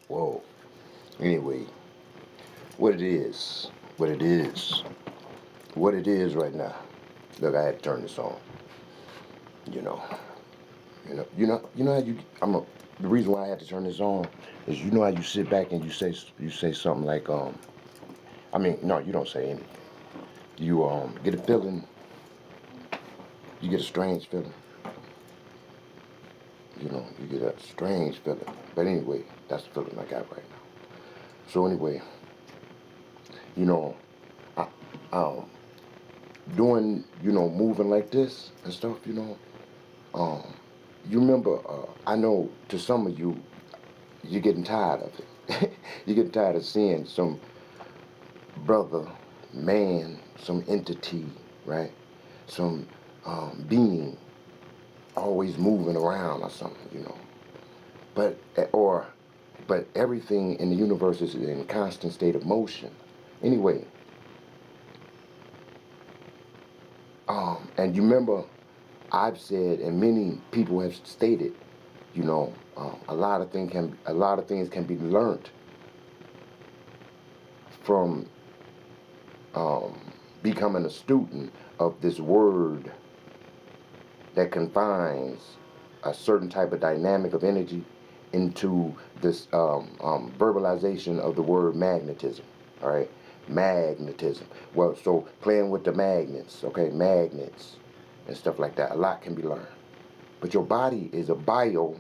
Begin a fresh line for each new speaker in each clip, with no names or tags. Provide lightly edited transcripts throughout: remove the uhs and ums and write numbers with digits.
Whoa. Anyway, what it is, what it is, what it is right now. Look, I had to turn this on. You know, you know how you. The reason why I had to turn this on is you know how you sit back and you say something like I mean no, you don't say anything. You get a feeling. You get a strange feeling. You get a strange feeling. But anyway, that's the feeling I got right now. So anyway, you know, I, um, doing, moving like this and stuff, um, you remember, I know to some of you, you're getting tired of it. You're getting tired of seeing some brother, man, some entity, right? Some being always moving around or something. But, or, but everything in the universe is in a constant state of motion. Anyway, and you remember I've said, and many people have stated, a lot of things can be learned from becoming a student of this word that confines a certain type of dynamic of energy into this verbalization of the word magnetism. All right, magnetism. Well, so playing with the magnets, okay, magnets and stuff like that. A lot can be learned. But your body is a bio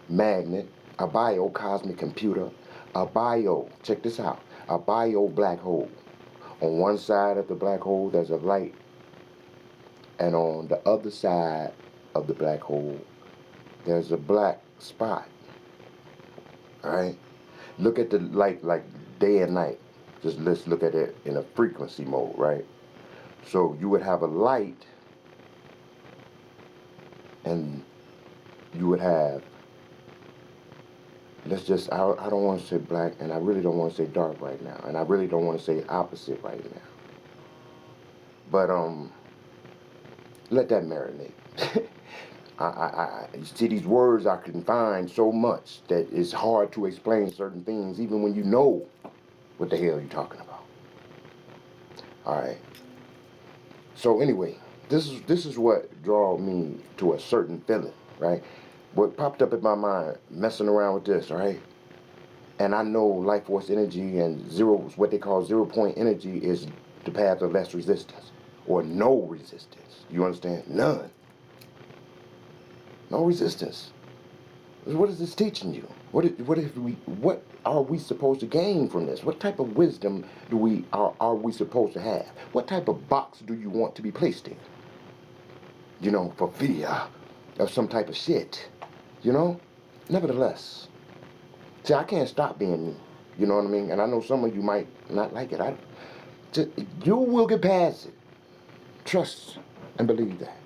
magnet, a bio cosmic computer, a bio, check this out, a bio black hole. On one side of the black hole, there's a light, and on the other side of the black hole, there's a black spot. All right? Look at the light like day and night. Just let's look at it in a frequency mode, right? So you would have a light, and you would have, I don't want to say black, and I really don't want to say dark right now, and I really don't want to say opposite right now. But let that marinate. You see, these words are confined so much that it's hard to explain certain things, even when you know what the hell you're talking about. All right. So anyway, this is what drew me to a certain feeling, right? What popped up in my mind, messing around with this, all right? And I know life force energy and what they call 0 point energy is the path of less resistance or no resistance. You understand? None. No resistance. What is this teaching you? What are we supposed to gain from this? What type of wisdom are we supposed to have? What type of box do you want to be placed in? For fear of some type of shit. Nevertheless, see, I can't stop being me. You know what I mean? And I know some of you might not like it. You will get past it. Trust and believe that.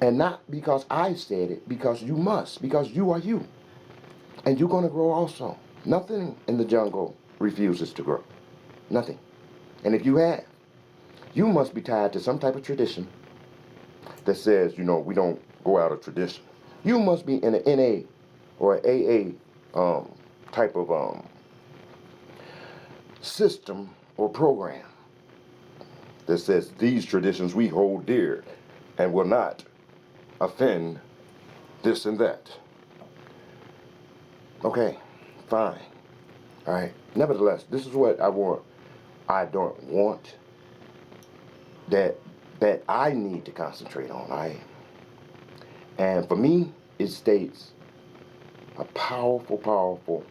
And not because I said it, because you must, because you are you. And you're going to grow also. Nothing in the jungle refuses to grow. Nothing. And if you have, you must be tied to some type of tradition that says, we don't go out of tradition. You must be in an NA or an AA type of system or program that says these traditions we hold dear and will not offend this and that. Okay, fine. All right. Nevertheless, this is what I want. I don't want that I need to concentrate on. All right. And for me, it states a powerful, powerful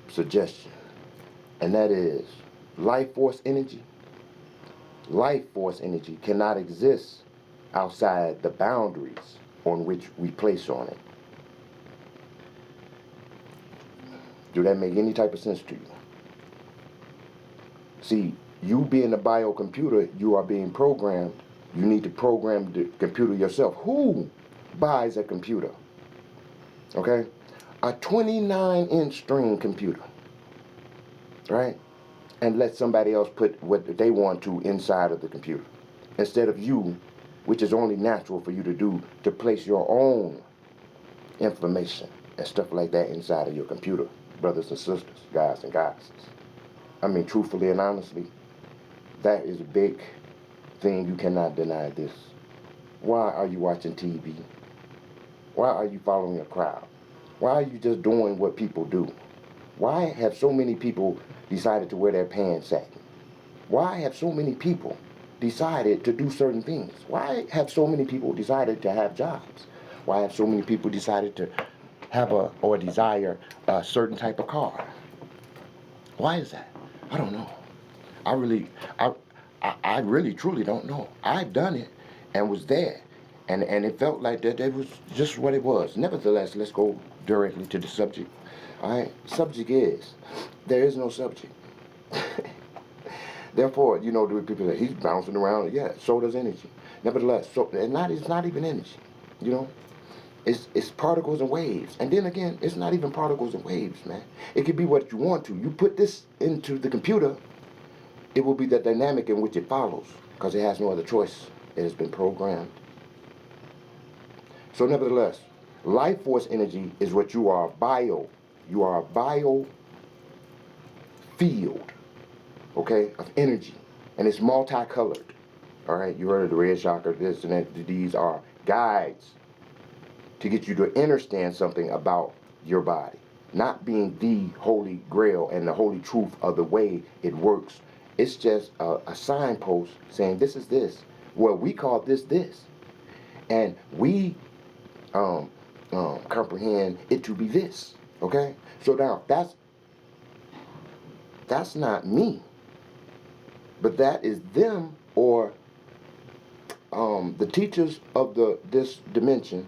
suggestion, and that is life force energy. Life force energy cannot exist outside the boundaries on which we place on it. Do that make any type of sense to you? See, you being a biocomputer, you are being programmed. You need to program the computer yourself. Who buys a computer? Okay? A 29-inch screen computer. Right? And let somebody else put what they want to inside of the computer. Instead of you which is only natural for you to do, to place your own information and stuff like that inside of your computer, brothers and sisters, guys and goddesses. I mean, truthfully and honestly, that is a big thing. You cannot deny this. Why are you watching TV? Why are you following a crowd? Why are you just doing what people do? Why have so many people decided to wear their pants sagging? Why have so many people decided to do certain things? Why have so many people decided to have jobs? Why have so many people decided to have or desire a certain type of car? Why is that? I don't know. I really, I really truly don't know. I've done it and was there, and it felt like that was just what it was. Nevertheless, let's go directly to the subject. All right, subject is, there is no subject. Therefore, you know, the people say he's bouncing around. Yeah, so does energy. Nevertheless, so it's not even energy. You know, it's particles and waves. And then again, it's not even particles and waves, man. It could be what you want to. You put this into the computer, it will be the dynamic in which it follows, because it has no other choice. It has been programmed. So nevertheless, life force energy is what you are. You are a bio field, okay, of energy, and it's multicolored. All right, you heard of the red chakra, this and that. These are guides to get you to understand something about your body, not being the holy grail and the holy truth of the way it works. It's just a signpost saying this is this. Well, we call this, and we comprehend it to be this. Okay, so now that's not me, but that is them, or the teachers of this dimension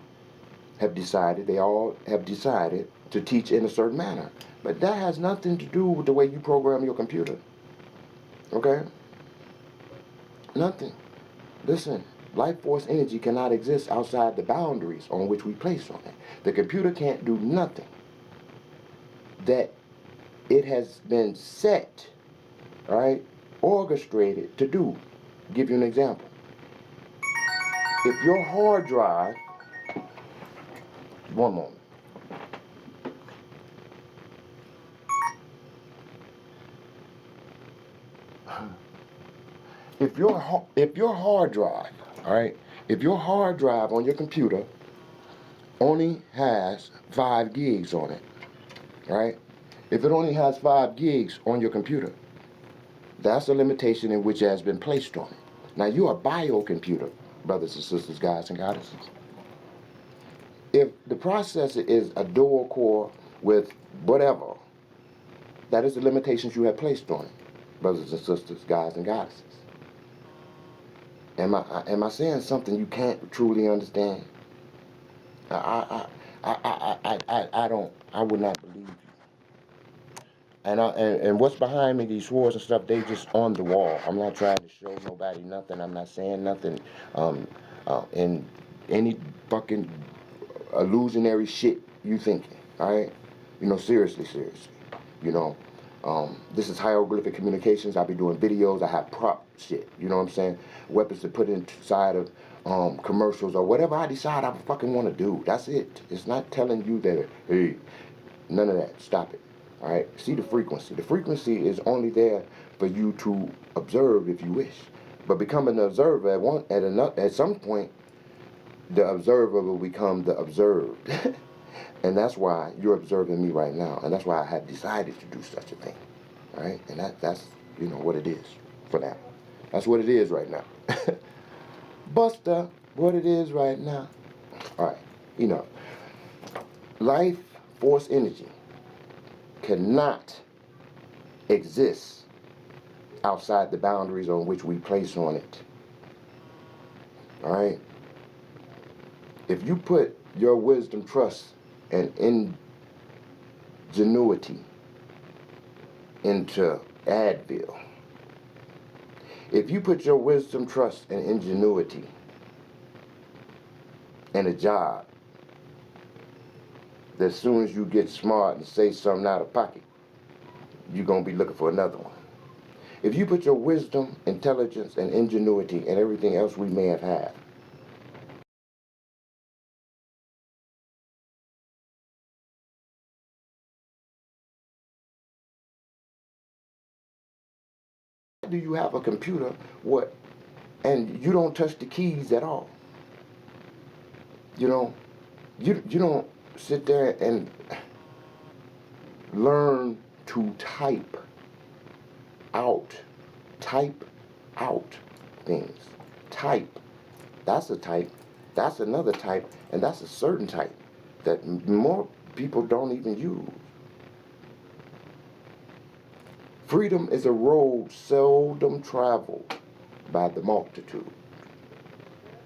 have decided. They all have decided to teach in a certain manner, but that has nothing to do with the way you program your computer. Okay, nothing. Listen, life force energy cannot exist outside the boundaries on which we place on it. The computer can't do nothing that it has been set, all right, orchestrated to do. Give you an example. If your hard drive, one moment. If your hard drive, all right, if your hard drive on your computer only has 5 gigs on it, right? If it only has 5 gigs on your computer, that's a limitation in which it has been placed on it. Now, you're a biocomputer, brothers and sisters, guys and goddesses. If the processor is a dual core with whatever, that is the limitations you have placed on it, brothers and sisters, guys and goddesses. Am I saying something you can't truly understand? I would not believe you. And what's behind me, these swords and stuff, they just on the wall. I'm not trying to show nobody nothing. I'm not saying nothing in any fucking illusionary shit you thinking. All right, you know, seriously, you know. This is hieroglyphic communications. I'll be doing videos. I have prop shit. You know what I'm saying? Weapons to put inside of commercials or whatever I decide I fucking want to do. That's it. It's not telling you that, hey, none of that. Stop it. All right? See the frequency. The frequency is only there for you to observe if you wish. But becoming an observer at some point, the observer will become the observed. And that's why you're observing me right now. And that's why I have decided to do such a thing. All right? And that's, you know, what it is for now. That's what it is right now. Buster, what it is right now. All right. You know, life force energy cannot exist outside the boundaries on which we place on it. All right? If you put your wisdom, trust, and ingenuity into Advil, if you put your wisdom, trust, and ingenuity in a job, that as soon as you get smart and say something out of pocket, you're going to be looking for another one. If you put your wisdom, intelligence, and ingenuity and everything else we may have had do you have a computer what and you don't touch the keys at all? You know, you don't sit there and learn to out, type out things. Type. That's a type. That's another type, and that's a certain type that more people don't even use. Freedom is a road seldom traveled by the multitude.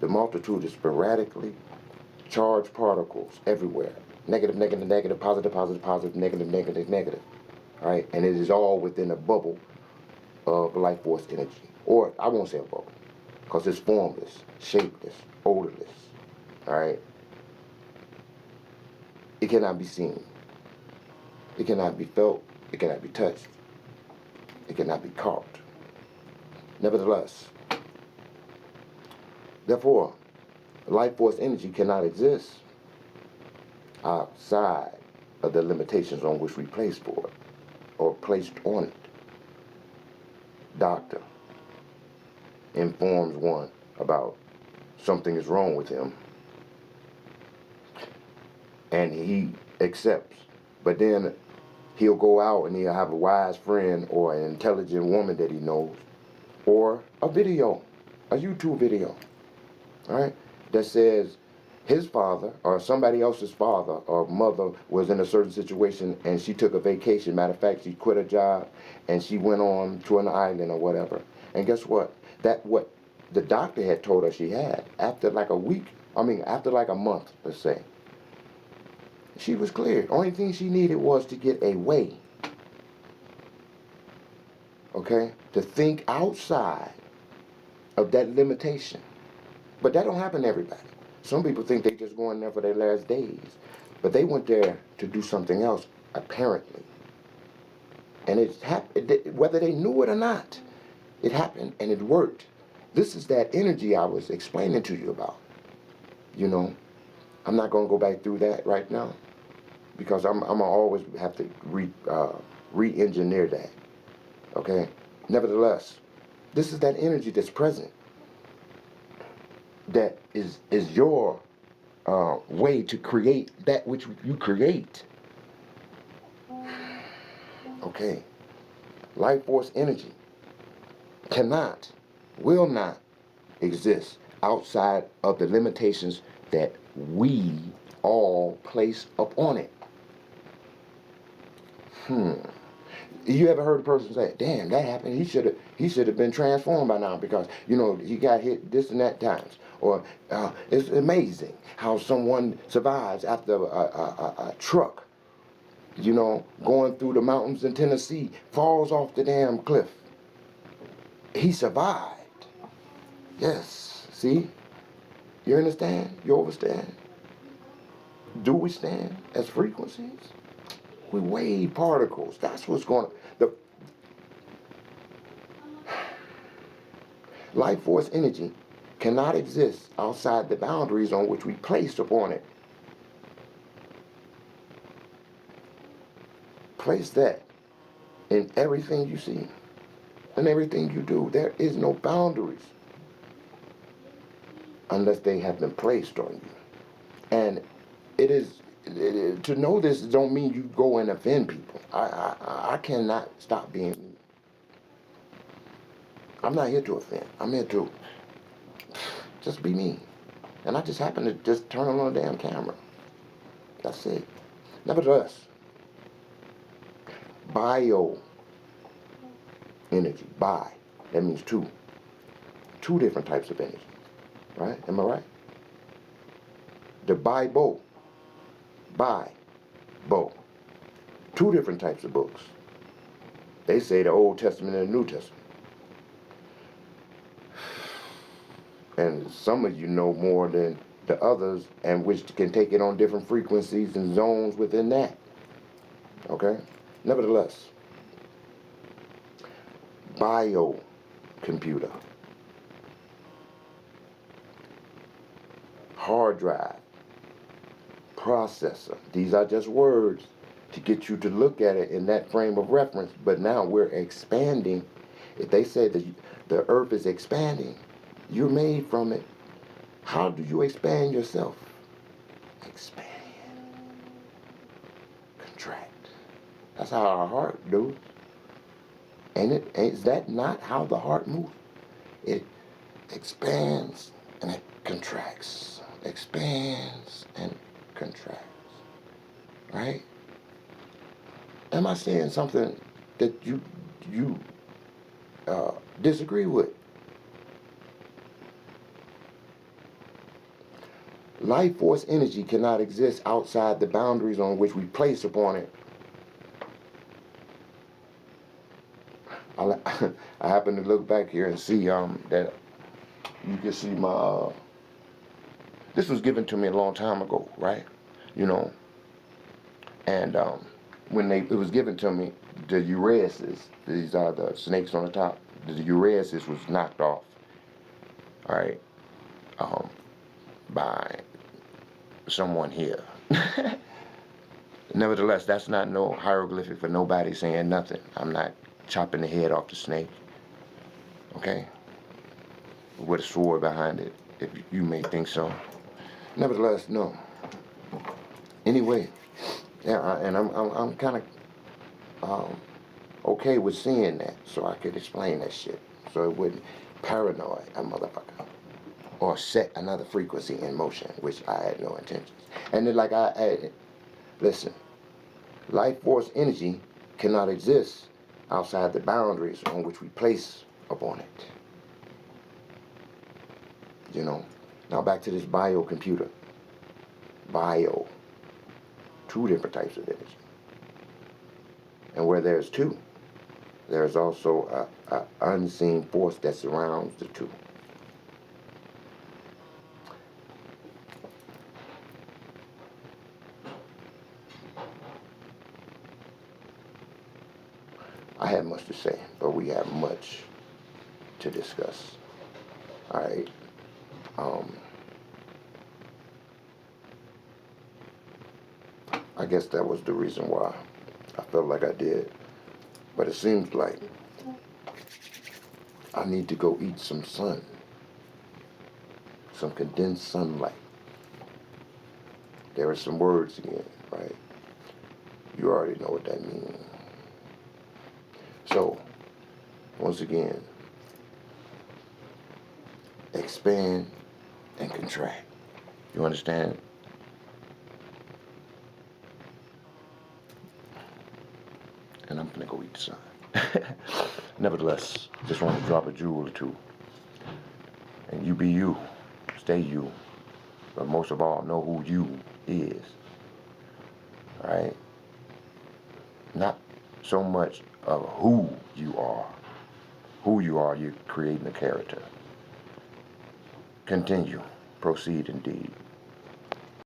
The multitude is sporadically charged particles everywhere. Negative, negative, negative, positive, positive, positive, negative, negative, negative. All right, and it is all within a bubble of life force energy. Or I won't say a bubble, because it's formless, shapeless, odorless. All right. It cannot be seen. It cannot be felt. It cannot be touched. It cannot be caught. Nevertheless, therefore, life force energy cannot exist outside of the limitations on which we place for it or placed on it. Doctor informs one about something is wrong with him, and he accepts. But then he'll go out and he'll have a wise friend or an intelligent woman that he knows, or a video, a YouTube video, all right, that says his father or somebody else's father or mother was in a certain situation and she took a vacation. Matter of fact, she quit her job and she went on to an island or whatever. And guess what? That what the doctor had told her she had, after like a month, let's say, she was clear. Only thing she needed was to get a way, okay, to think outside of that limitation. But that don't happen to everybody. Some people think they just going there for their last days, but they went there to do something else, apparently. And it happened, whether they knew it or not, it happened and it worked. This is that energy I was explaining to you about. You know, I'm not going to go back through that right now because I'm going to always have to re-engineer that. Okay? Nevertheless, this is that energy that's present. That is your way to create that which you create. Okay. Life force energy cannot, will not exist outside of the limitations that we all place upon it. You ever heard a person say, damn, that happened, he should have been transformed by now because, you know, he got hit this and that times. Or it's amazing how someone survives after a truck, you know, going through the mountains in Tennessee, falls off the damn cliff. He survived. Yes, see? You understand? You understand? Do we stand as frequencies? We wave particles. That's what's going on. The life force energy cannot exist outside the boundaries on which we placed upon it. Place that in everything you see and everything you do. There is no boundaries unless they have been placed on you. And to know this don't mean you go and offend people. I cannot stop being me. I'm not here to offend. I'm here to just be me. And I just happen to just turn on a damn camera. That's it. Nevertheless, bio energy, that means two. Two different types of energy. Right? Am I right? The Bible. Two different types of books. They say the Old Testament and the New Testament. And some of you know more than the others, and which can take it on different frequencies and zones within that. Okay? Nevertheless, biocomputer, hard drive, processor. These are just words to get you to look at it in that frame of reference, but now we're expanding If they say that the earth is expanding, you're made from it. How do you expand yourself? Expand, contract. That's how our heart do. Ain't it? Is that not how the heart moves? It expands and it contracts. Expands and contracts. Right? Am I saying something that you disagree with? Life force energy cannot exist outside the boundaries on which we place upon it. I, I happen to look back here and see that you can see my. This was given to me a long time ago, right? You know, and when it was given to me, the uriasis, these are the snakes on the top. The uriasis was knocked off, all right, by someone here. Nevertheless, that's not no hieroglyphic for nobody saying nothing. I'm not chopping the head off the snake, okay, with a sword behind it, if you may think so. Nevertheless, no. Anyway, yeah, and I'm kind of okay with seeing that, so I could explain that shit, so it wouldn't paranoid a motherfucker or set another frequency in motion, which I had no intentions. And then, like I added, listen, life force energy cannot exist outside the boundaries on which we place upon it. You know. Now back to this biocomputer. Bio. Two different types of energy. And where there's two, there's also a unseen force that surrounds the two. I have much to say, but we have much to discuss. All right. I guess that was the reason why I felt like I did. But it seems like I need to go eat some sun, some condensed sunlight. There are some words again, right? You already know what that means. So, once again, expand and contract. You understand? And I'm gonna go eat the sun. Nevertheless, just want to drop a jewel or two. And you be you, stay you, but most of all, know who you is. All right? Not so much of who you are. Who you are, you're creating a character. Continue. Proceed indeed.